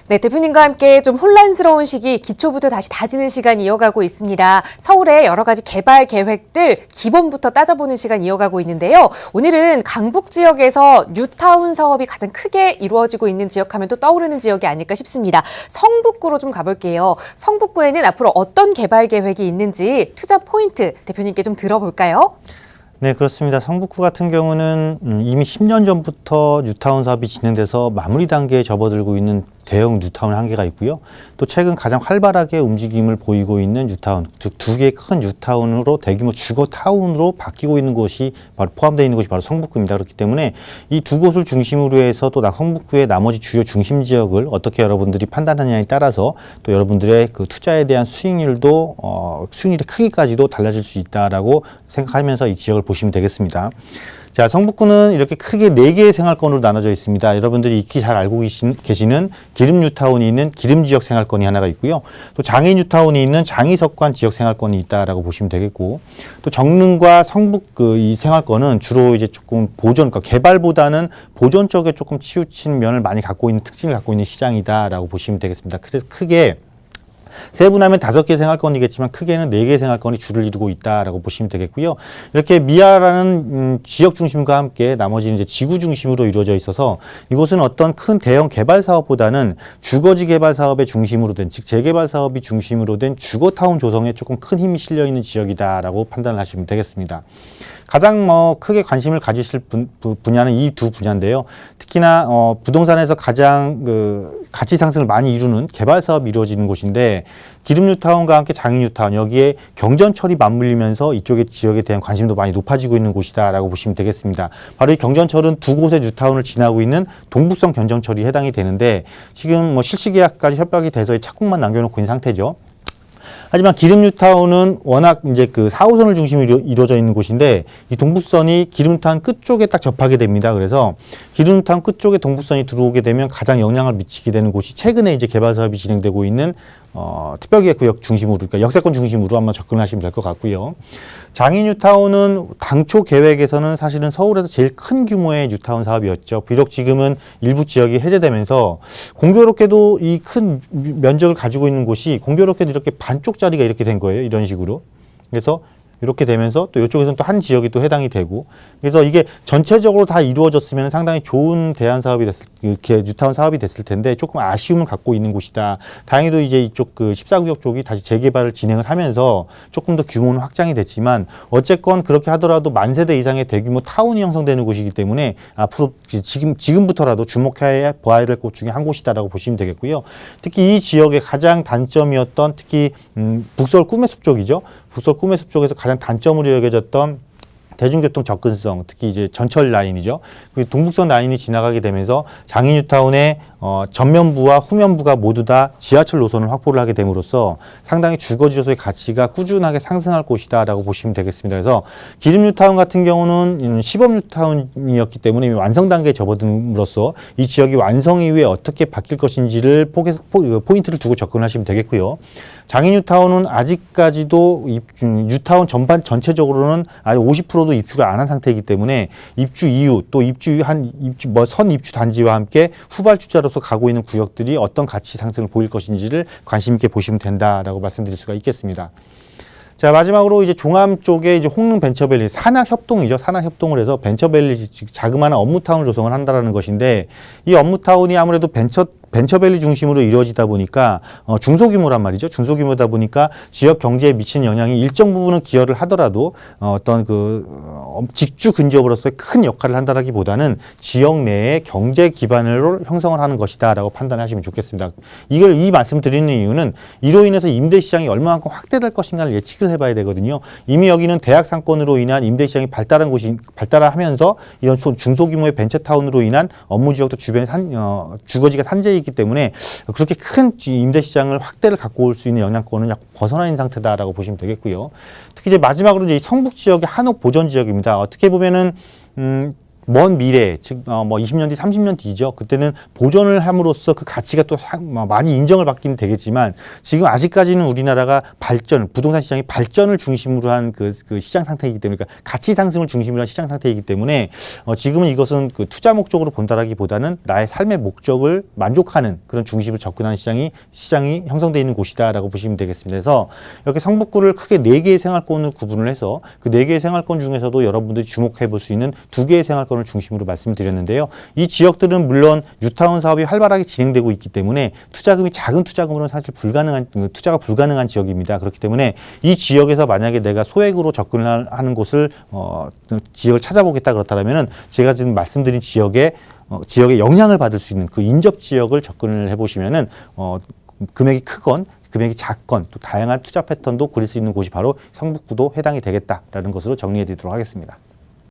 네, 대표님과 함께 좀 혼란스러운 시기 기초부터 다시 다지는 시간 이어가고 있습니다. 서울의 여러 가지 개발 계획들 기본부터 따져보는 시간 이어가고 있는데요. 오늘은 강북 지역에서 뉴타운 사업이 가장 크게 이루어지고 있는 지역하면 또 떠오르는 지역이 아닐까 싶습니다. 성북구로 좀 가볼게요. 성북구에는 앞으로 어떤 개발 계획이 있는지 투자 포인트 대표님께 좀 들어볼까요? 네, 그렇습니다. 성북구 같은 경우는 이미 10년 전부터 뉴타운 사업이 진행돼서 마무리 단계에 접어들고 있는 대형 뉴타운 한 개가 있고요. 또 최근 가장 활발하게 움직임을 보이고 있는 뉴타운, 즉 두 개의 큰 뉴타운으로 대규모 주거타운으로 바뀌고 있는 곳이 바로 포함되어 있는 곳이 바로 성북구입니다. 그렇기 때문에 이 두 곳을 중심으로 해서 또 성북구의 나머지 주요 중심 지역을 어떻게 여러분들이 판단하느냐에 따라서 또 여러분들의 그 투자에 대한 수익률의 크기까지도 달라질 수 있다라고 생각하면서 이 지역을 보시면 되겠습니다. 자, 성북구는 이렇게 크게 4개의 생활권으로 나눠져 있습니다. 여러분들이 익히 잘 알고 계시는 기름 뉴타운이 있는 기름 지역 생활권이 하나가 있고요. 또 장이 뉴타운이 있는 장이석관 지역 생활권이 있다라고 보시면 되겠고, 또 정릉과 성북 이 생활권은 주로 이제 조금 그러니까 개발보다는 보존 쪽에 조금 치우친 면을 많이 갖고 있는 특징을 갖고 있는 시장이다라고 보시면 되겠습니다. 그래서 크게 세분하면 5개 생활권이겠지만 크게는 4개 생활권이 주를 이루고 있다라고 보시면 되겠고요. 이렇게 미아라는 지역 중심과 함께 나머지는 이제 지구 중심으로 이루어져 있어서 이곳은 어떤 큰 대형 개발 사업보다는 주거지 개발 사업의 중심으로 된, 즉 재개발 사업이 중심으로 된 주거타운 조성에 조금 큰 힘이 실려 있는 지역이다라고 판단을 하시면 되겠습니다. 가장 크게 관심을 가지실 분야는 이 두 분야인데요. 특히나 부동산에서 가장 가치 상승을 많이 이루는 개발 사업이 이루어지는 곳인데, 기름 뉴타운과 함께 장인 뉴타운, 여기에 경전철이 맞물리면서 이쪽의 지역에 대한 관심도 많이 높아지고 있는 곳이다라고 보시면 되겠습니다. 바로 이 경전철은 두 곳의 뉴타운을 지나고 있는 동북선 경전철이 해당이 되는데, 지금 실시 계약까지 협약이 돼서 착공만 남겨놓고 있는 상태죠. 하지만 기름 뉴타운은 워낙 이제 그 4호선을 중심으로 이루어져 있는 곳인데, 이 동북선이 기름 뉴타운 끝쪽에 딱 접하게 됩니다. 그래서 기름 뉴타운 끝쪽에 동북선이 들어오게 되면 가장 영향을 미치게 되는 곳이 최근에 이제 개발 사업이 진행되고 있는 특별기획구역 중심으로, 그러니까 역세권 중심으로 한번 접근하시면 될 것 같고요. 장이 뉴타운은 당초 계획에서는 사실은 서울에서 제일 큰 규모의 뉴타운 사업이었죠. 비록 지금은 일부 지역이 해제되면서 공교롭게도 이 큰 면적을 가지고 있는 곳이 공교롭게도 이렇게 반쪽짜리가 이렇게 된 거예요. 이런 식으로. 그래서 이렇게 되면서 또 이쪽에서는 또 한 지역이 또 해당이 되고, 그래서 이게 전체적으로 다 이루어졌으면 상당히 좋은 대안 사업이 이렇게 뉴타운 사업이 됐을 텐데 조금 아쉬움을 갖고 있는 곳이다. 다행히도 이제 이쪽 14구역 쪽이 다시 재개발을 진행을 하면서 조금 더 규모는 확장이 됐지만, 어쨌건 그렇게 하더라도 10,000세대 이상의 대규모 타운이 형성되는 곳이기 때문에 앞으로 지금부터라도 주목해 봐야 될 곳 중에 한 곳이다라고 보시면 되겠고요. 특히 이 지역의 가장 단점이었던 특히 북서울 꿈의숲 쪽이죠. 북서울 꿈의숲 쪽에서 가장 단점으로 여겨졌던 대중교통 접근성, 특히 이제 전철 라인이죠. 그리고 동북선 라인이 지나가게 되면서 장이 뉴타운의 전면부와 후면부가 모두 다 지하철 노선을 확보를 하게 됨으로써 상당히 주거지로서의 가치가 꾸준하게 상승할 곳이다라고 보시면 되겠습니다. 그래서 기름 뉴타운 같은 경우는 시범 뉴타운이었기 때문에 완성 단계에 접어듦으로써 이 지역이 완성 이후에 어떻게 바뀔 것인지를 포인트를 두고 접근하시면 되겠고요. 장이 뉴타운은 아직까지도 뉴타운 전체적으로는 아직 50%도 입주가 안 한 상태이기 때문에 입주 이후 또 선 입주 단지와 함께 후발주자로서 가고 있는 구역들이 어떤 가치 상승을 보일 것인지를 관심 있게 보시면 된다라고 말씀드릴 수가 있겠습니다. 자, 마지막으로 이제 종암 쪽에 이제 홍릉 벤처밸리 산학협동이죠. 산학협동을 해서 벤처밸리 자그마한 업무타운을 조성을 한다라는 것인데, 이 업무타운이 아무래도 벤처밸리 중심으로 이루어지다 보니까 중소규모란 말이죠. 중소규모다 보니까 지역 경제에 미치는 영향이 일정 부분은 기여를 하더라도 어떤 직주 근접으로서의 큰 역할을 한다라기보다는 지역 내의 경제 기반으로 형성을 하는 것이다라고 판단하시면 좋겠습니다. 이 말씀 드리는 이유는 이로 인해서 임대 시장이 얼마만큼 확대될 것인가를 예측을 해봐야 되거든요. 이미 여기는 대학 상권으로 인한 임대 시장이 발달하면서 이런 중소규모의 벤처타운으로 인한 업무 지역도 주변에 주거지가 산재이기 때문에 그렇게 큰 임대 시장을 확대를 갖고 올 수 있는 영향권은 약 벗어나 있는 상태다라고 보시면 되겠고요. 특히 이제 마지막으로 이제 성북 지역의 한옥 보전 지역입니다. 어떻게 보면은 먼 미래, 즉, 20년 뒤, 30년 뒤죠. 그때는 보존을 함으로써 그 가치가 또 많이 인정을 받기는 되겠지만 지금 아직까지는 우리나라가 부동산 시장이 발전을 중심으로 한 그 시장 상태이기 때문에, 그러니까 가치 상승을 중심으로 한 시장 상태이기 때문에 지금은 이것은 그 투자 목적으로 본다라기보다는 나의 삶의 목적을 만족하는 그런 중심으로 접근하는 시장이 형성되어 있는 곳이다라고 보시면 되겠습니다. 그래서 이렇게 성북구를 크게 4개의 생활권을 구분을 해서 그 4개의 생활권 중에서도 여러분들이 주목해 볼 수 있는 2개의 생활권을 중심으로 말씀을 드렸는데요. 이 지역들은 물론 뉴타운 사업이 활발하게 진행되고 있기 때문에 투자금이 작은 투자금으로는 사실 투자가 불가능한 지역입니다. 그렇기 때문에 이 지역에서 만약에 내가 소액으로 접근을 하는 곳을 지역을 찾아보겠다 그렇다면은 제가 지금 말씀드린 지역에 영향을 받을 수 있는 그 인접 지역을 접근을 해보시면은 금액이 크건 금액이 작건 또 다양한 투자 패턴도 그릴 수 있는 곳이 바로 성북구도 해당이 되겠다라는 것으로 정리해 드리도록 하겠습니다.